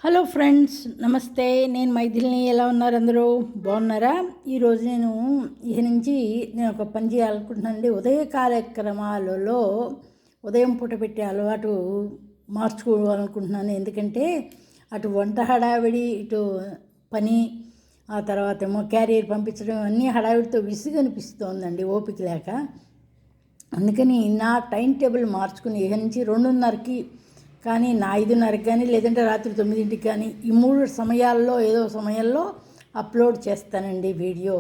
Hello friends, నమస్తే. నేను మైథిలిని. ఎలా ఉన్నారు అందరూ? బాగున్నారా? ఈరోజు నేను ఒక పని చేయాలనుకుంటున్నానండి. ఉదయ కార్యక్రమాలలో ఉదయం పూట పెట్టే అలవాటు మార్చుకోవాలనుకుంటున్నాను. ఎందుకంటే అటు వంట హడావిడి, ఇటు పని, ఆ తర్వాత ఏమో క్యారియర్ పంపించడం, అన్నీ హడావిడితో విసుగు అనిపిస్తోందండి, ఓపిక లేక. అందుకని నా టైం టేబుల్ మార్చుకుని ఇక నుంచి 2:30కి కానీ, నా 5:30కి కానీ, లేదంటే రాత్రి 9ంటికి కానీ, ఈ 3 సమయాల్లో ఏదో సమయంలో అప్లోడ్ చేస్తానండి వీడియో.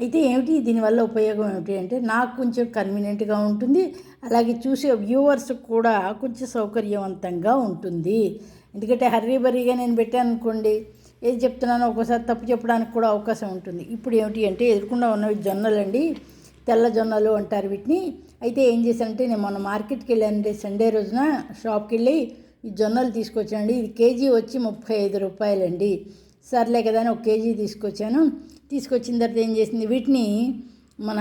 అయితే ఏమిటి దీనివల్ల ఉపయోగం ఏమిటి అంటే, నాకు కొంచెం కన్వీనియంట్గా ఉంటుంది, అలాగే చూసే వ్యూవర్స్ కూడా కొంచెం సౌకర్యవంతంగా ఉంటుంది. ఎందుకంటే హర్రీబరీగా నేను పెట్టాను అనుకోండి, ఏది చెప్తున్నానో ఒక్కోసారి తప్పు చెప్పడానికి కూడా అవకాశం ఉంటుంది. ఇప్పుడు ఏమిటి అంటే, ఎదుర్కొండా ఉన్నవి జొన్నలండి, తెల్ల జొన్నలు అంటారు వీటిని. అయితే ఏం చేశానంటే, నేను మొన్న మార్కెట్కి వెళ్ళానండి, సండే రోజున షాప్కి వెళ్ళి ఈ జొన్నలు తీసుకొచ్చానండి. ఇది కేజీ వచ్చి 35 రూపాయలండి. సర్లే కదా అని 1 కేజీ తీసుకొచ్చాను. తీసుకొచ్చిన తర్వాత ఏం చేసింది, వీటిని మన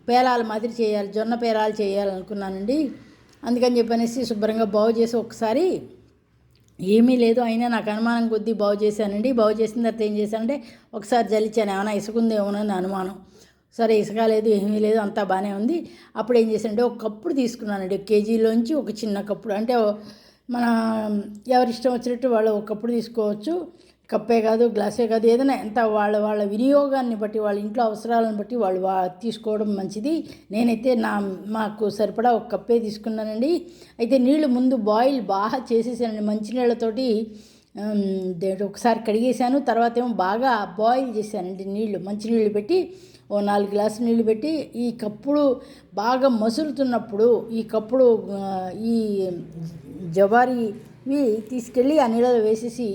పేలాల మాదిరి చేయాలి, జొన్న పేలాలు చేయాలనుకున్నానండి. అందుకని చెప్పనేసి శుభ్రంగా బాగు చేసి ఒకసారి, ఏమీ లేదు అయినా నాకు అనుమానం కొద్దీ బాగు చేశానండి. బాగు చేసిన తర్వాత ఏం చేశానంటే, ఒకసారి జల్లించాను, ఏమైనా ఇసుకుందేమోనని అనుమానం. సరే, ఇసుక లేదు, ఏమీ లేదు, అంతా బాగానే ఉంది. అప్పుడు ఏం చేశానంటే, ఒక కప్పుడు తీసుకున్నానండి. కేజీలోంచి ఒక చిన్న కప్పుడు, అంటే మన ఎవరిష్టం వచ్చినట్టు వాళ్ళు ఒక కప్పుడు తీసుకోవచ్చు. కప్పే కాదు, గ్లాసే కాదు, ఏదైనా ఎంత వాళ్ళ వినియోగాన్ని బట్టి, వాళ్ళ ఇంట్లో అవసరాలను బట్టి వాళ్ళు తీసుకోవడం మంచిది. నేనైతే మాకు సరిపడా ఒక కప్పే తీసుకున్నానండి. అయితే నీళ్లు ముందు బాయిల్ బాగా చేసేసానండి, మంచినీళ్ళతోటి ఒకసారి కడిగేశాను. తర్వాత ఏమో బాగా బాయిల్ చేశానండి, మంచినీళ్ళు పెట్టి 4 గ్లాసులు నీళ్ళు పెట్టి, ఈ కప్పుడు బాగా మసులుతున్నప్పుడు ఈ జవారీవి తీసుకెళ్ళి ఆ నీళ్ళలో వేసేసి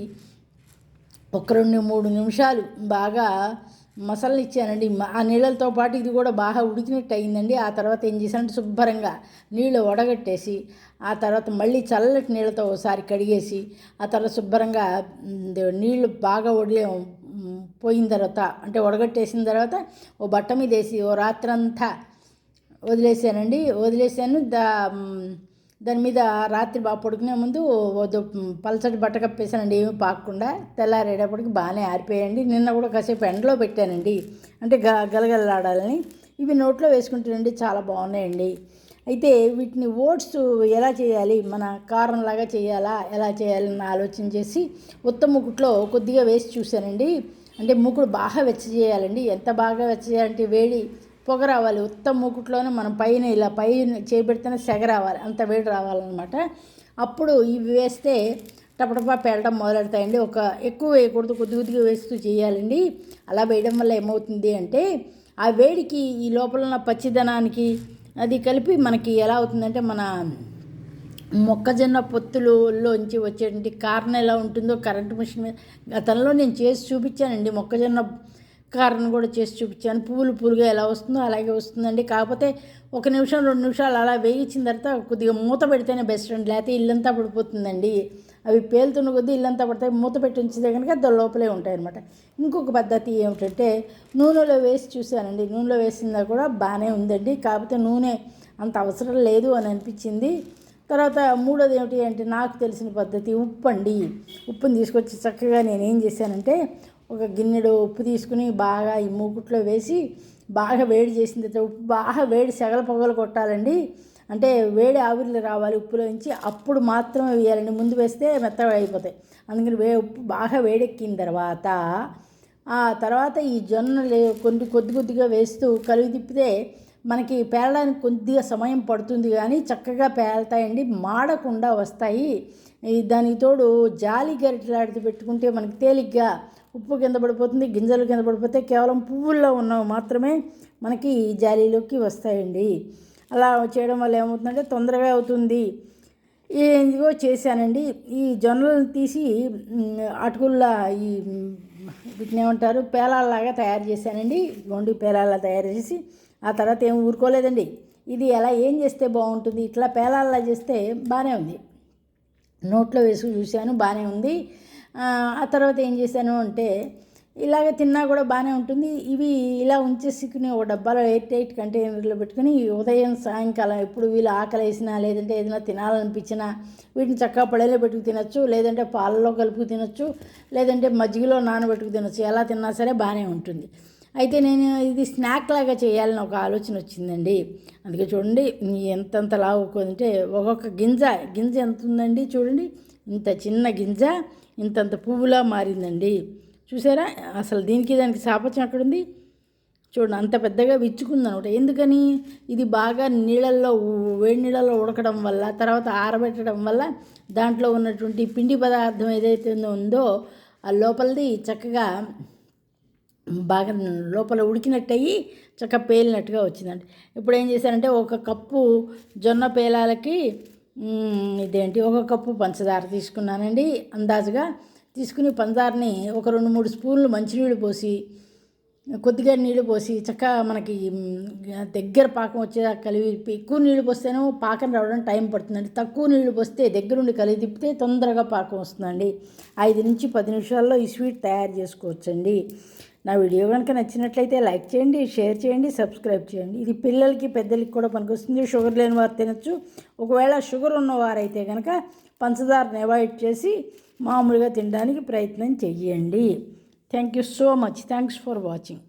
ఒక 2-3 నిమిషాలు బాగా మసలనిచ్చానండి. ఆ నీళ్ళతో పాటు ఇది కూడా బాగా ఉడికినట్టు అయిందండి. ఆ తర్వాత ఏం చేశానంటే, శుభ్రంగా నీళ్ళు వడగట్టేసి, ఆ తర్వాత మళ్ళీ చల్లటి నీళ్ళతో ఒకసారి కడిగేసి, ఆ తర్వాత శుభ్రంగా నీళ్ళు బాగా పోయిన తర్వాత, అంటే వడగట్టేసిన తర్వాత ఓ బట్ట మీద వేసి ఓ రాత్రంతా వదిలేసాను. దాని మీద రాత్రి బాగా పడుకునే ముందు పలచటి బట్ట కప్పేసానండి, ఏమీ పాకకుండా. తెల్లారేటప్పటికి బాగానే ఆరిపోయాయండి. నిన్న కూడా కాసేపు ఎండలో పెట్టానండి, అంటే గలగలలాడాలని. ఇవి నోట్లో వేసుకుంటానండి, చాలా బాగున్నాయండి. అయితే వీటిని ఓట్స్ ఎలా చేయాలి, మన కారంలాగా చేయాలా, ఎలా చేయాలని ఆలోచన చేసి ఉత్త మూకుట్లో కొద్దిగా వేసి చూశానండి. అంటే మూకుడు బాగా వెచ్చ చేయాలండి. ఎంత బాగా వెచ్చ చేయాలంటే, వేడి పొగ రావాలి. ఉత్త మూకుట్లోనే మనం పైన చేయబెడితేనే సెగ రావాలి, అంత వేడి రావాలన్నమాట. అప్పుడు ఇవి వేస్తే టపటపా పేలటం మొదలెడతాయండి. ఎక్కువ వేయకూడదు, కొద్దిగా వేస్తూ చేయాలండి. అలా వేయడం వల్ల ఏమవుతుంది అంటే, ఆ వేడికి ఈ లోపల ఉన్న పచ్చిదనానికి అది కలిపి మనకి ఎలా అవుతుందంటే, మన మొక్కజొన్న పొత్తులోంచి వచ్చేటువంటి కారణ ఎలా ఉంటుందో కరెంటు మిషన్ మీద గతంలో నేను చేసి చూపించానండి. మొక్కజొన్న కారణ కూడా చేసి చూపించాను. పువ్వులుగా ఎలా వస్తుందో అలాగే వస్తుందండి. కాకపోతే 1 నిమిషం 2 నిమిషాలు అలా వేయించిన తర్వాత కొద్దిగా మూత పెడితేనే బెస్ట్ అండి, లేకపోతే ఇల్లంతా పడిపోతుందండి. అవి పేలుతున్న కొద్దీ ఇల్లంతా పడతాయి. మూత పెట్టి ఉంచితే కనుక దాని లోపలే ఉంటాయన్నమాట. ఇంకొక పద్ధతి ఏమిటంటే, నూనెలో వేసి చూశానండి. నూనెలో వేసిందా కూడా బాగానే ఉందండి. కాకపోతే నూనె అంత అవసరం లేదు అని అనిపించింది. తర్వాత మూడోది ఏమిటి అంటే, నాకు తెలిసిన పద్ధతి ఉప్పుని తీసుకొచ్చి చక్కగా నేనేం చేశానంటే, ఒక గిన్నెడు ఉప్పు తీసుకుని బాగా ఈ మూకుట్లో వేసి బాగా వేడి చేసిన తర్వాత, ఉప్పు బాగా వేడి సెగల పొగలు కొట్టాలండి. అంటే వేడి ఆవిర్లు రావాలి ఉప్పులోంచి, అప్పుడు మాత్రమే వేయాలండి. ముందు వేస్తే మెత్తగా అయిపోతాయి. అందుకని ఉప్పు బాగా వేడెక్కిన తర్వాత, ఆ తర్వాత ఈ జొన్నలు కొద్దిగా వేస్తూ కలిపి తిప్పితే మనకి పేలడానికి కొద్దిగా సమయం పడుతుంది, కానీ చక్కగా పేలుతాయండి, మాడకుండా వస్తాయి. దానికి తోడు జాలి గరిటెలాడితే పెట్టుకుంటే మనకి తేలిగ్గా ఉప్పు కింద పడిపోతుంది, గింజలు కింద పడిపోతే కేవలం పువ్వుల్లో ఉన్నవి మాత్రమే మనకి జాలీలోకి వస్తాయండి. అలా చేయడం వల్ల ఏమవుతుందంటే, తొందరగా అవుతుంది. ఇదిగో చేశానండి. ఈ జొన్నలను తీసి అటుకుల్లా వీటిని ఏమంటారు, పేలాల్లాగా తయారు చేశానండి. గొండి పేలాల్లా తయారు చేసి, ఆ తర్వాత ఏం ఊరుకోలేదండి. ఇది ఏం చేస్తే బాగుంటుంది, ఇట్లా పేలాల్లా చేస్తే బాగానే ఉంది. నోట్లో వేసి చూశాను, బాగానే ఉంది. ఆ తర్వాత ఏం చేశాను అంటే, ఇలాగ తిన్నా కూడా బాగానే ఉంటుంది. ఇవి ఇలా ఉంచేసుకుని ఒక డబ్బాలో ఎయిర్ టైట్ కంటైనర్లో పెట్టుకుని ఉదయం సాయంకాలం ఎప్పుడు వీళ్ళు ఆకలి వేసినా లేదంటే ఏదైనా తినాలనిపించినా వీటిని చక్కగా పళ్ళలో పెట్టుకు తినచ్చు, లేదంటే పాలలో కలుపుకు తినచ్చు, లేదంటే మజ్జిగలో నానబెట్టుకు తినచ్చు. ఎలా తిన్నా సరే బాగానే ఉంటుంది. అయితే నేను ఇది స్నాక్ లాగా చేయాలని ఒక ఆలోచన వచ్చిందండి. అందుకే చూడండి ఎంతంత లావుకుంటే ఒక్కొక్క గింజ ఎంత ఉందండి చూడండి. ఇంత చిన్న గింజ ఇంతంత పువ్వులా మారిందండి. చూసారా అసలు దానికి సాపత్యం అక్కడుంది చూడండి. అంత పెద్దగా విచ్చుకుందనమాట. ఎందుకని ఇది బాగా వేడి నీళ్ళల్లో ఉడకడం వల్ల తర్వాత ఆరబెట్టడం వల్ల దాంట్లో ఉన్నటువంటి పిండి పదార్థం ఏదైతే ఉందో ఆ లోపలిది చక్కగా బాగా లోపల ఉడికినట్టు అయ్యి చక్కగా పేలినట్టుగా వచ్చిందండి. ఇప్పుడు ఏం చేశానంటే ఒక కప్పు జొన్న పేలాలకి ఒక కప్పు పంచదార తీసుకున్నానండి. అందాజుగా తీసుకుని పంచదారని ఒక 2-3 స్పూన్లు మంచినీళ్ళు పోసి కొద్దిగా నీళ్ళు పోసి చక్కగా మనకి దగ్గర పాకం వచ్చేదాకా కలిపి, ఎక్కువ నీళ్ళు పోస్తేనే పాకం రావడానికి టైం పడుతుందండి. తక్కువ నీళ్ళు పోస్తే దగ్గరుండి కలిపి తిప్పితే తొందరగా పాకం వస్తుందండి. 5-10 నిమిషాల్లో ఈ స్వీట్ తయారు చేసుకోవచ్చండి. నా వీడియో కనుక నచ్చినట్లయితే లైక్ చేయండి, షేర్ చేయండి, సబ్స్క్రైబ్ చేయండి. ఇది పిల్లలకి పెద్దలకి కూడా పనికొస్తుంది. షుగర్ లేని వారు తినచ్చు. ఒకవేళ షుగర్ ఉన్నవారైతే కనుక పంచదారని అవాయిడ్ చేసి మామూలుగా తినడానికి ప్రయత్నం చెయ్యండి. Thank you so much. Thanks for watching.